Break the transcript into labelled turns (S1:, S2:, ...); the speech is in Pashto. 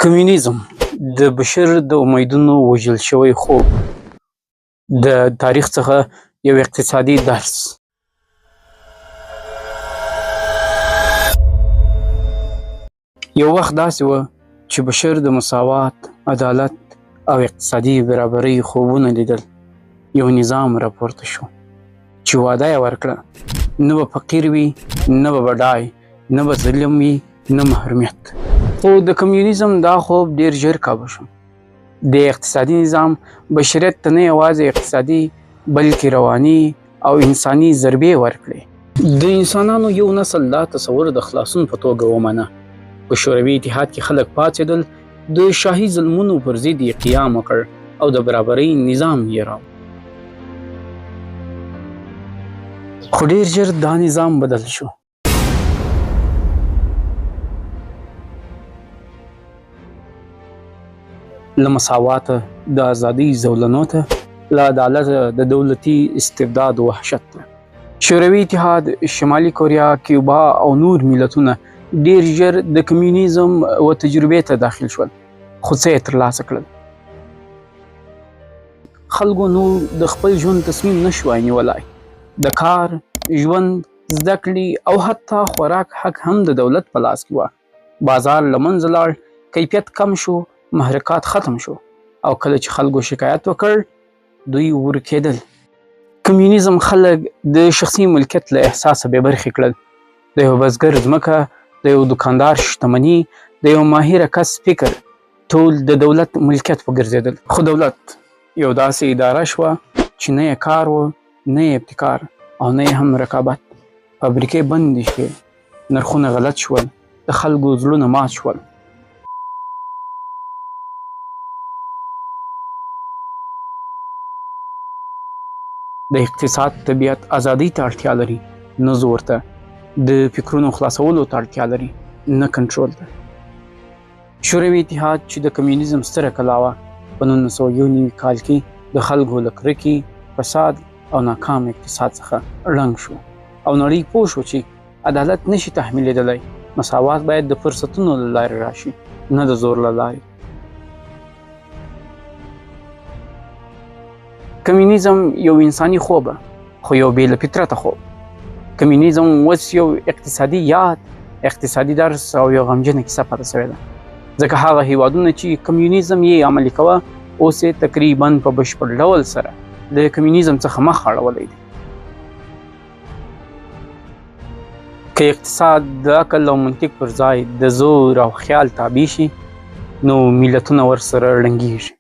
S1: کمونیزم د بشر د امیدونو وژل شوی خوب د تاریخ څخه یو اقتصادي درس. یو وخت داسې و چې بشر د مساوات، عدالت او اقتصادي برابرۍ خوبونه لیدل. یو نظام راپورته شو چې وعده یې ورکړه، نه به فقیر وي، نه به بډای، نه به ظلم وي، نه محرومیت. خو د کمونیزم دا خوب ډیر ژر کابو شو. د اقتصادي نظام بشریت ته نه یوازې اقتصادي بلکې رواني او انساني ضربې ورکړې. د انسانانو یو نسل دا تصور د خلاصون په توګه ومنه. په شوروي اتحاد کې خلک پاڅېدل، د شاهي ظلمونو پر ضد یې قیام وکړ او د برابرۍ نظام یې راوړ. خو ډیر ژر دا نظام بدل شو. له مساواته د ازادۍ زولنو ته، له عدالته د دولتي استبداد وحشت ته. شوروي اتحاد، شمالي کوریا، کیوبا او نور ملتونه ډیر ژر د کمونیزم و تجربې ته داخل شول، خو څه یې ترلاسه کړل؟ خلکو نور د خپل ژوند تصمیم نشوای نیولای. د کار، ژوند، زده کړې او حتی خوراک حق هم د دولت په لاس کې و. بازار له منځه لاړ، کیفیت کم شو، محرکات ختم شو، او کله چې خلکو شکایت وکړ دوی ورکېدل. کمونیزم خلک د شخصي ملکیت له احساسه بې برخې کړل. د یو بزګر ځمکه، د یو دکاندار شتمني، د یو ماهره کس فکر، ټول د دولت ملکیت وګرځېدل. خو دولت یو داسې اداره شوه چې نه یې کار و، نه یې ابتکار او نه یې هم رقابت. فابریکې بندې شوې، نرخونه غلط شول، د خلکو زړونه مات شول. د اقتصاد طبیعت ازادۍ ته اړتیا لري، نه زور ته. د فکرونو خلاصولو ته اړتیا لري، نه کنټرول ته. شوروي اتحاد چې د کمونیزم ستره کلا وه، په 1991 کال کې د خلکو له کرکې، فساد او ناکام اقتصاد څخه ړنګ شو، او نړۍ پوه شو چې عدالت نشي تحمیلېدلی. مساوات باید د فرصتونو له لارې راشي، نه د زور له لارې. کمونیزم یو انساني خوبه، خو یو بې له فطرته خوب. کمونیزم اوس یو اقتصادي یاد، اقتصادي درس او یو غمجنه کیسه پاتې سوې ده. ځکه هغه هیوادونه چې کمونیزم یې عملي کوه، اوس یې تقریبا په بشپړ ډول سره د کمونیزم څخه مخ اړولی دی. که اقتصاد د عقل او منطق پر ځای د زور او خیال تابع شي، نو ملتونه ورسره ړنګېږي.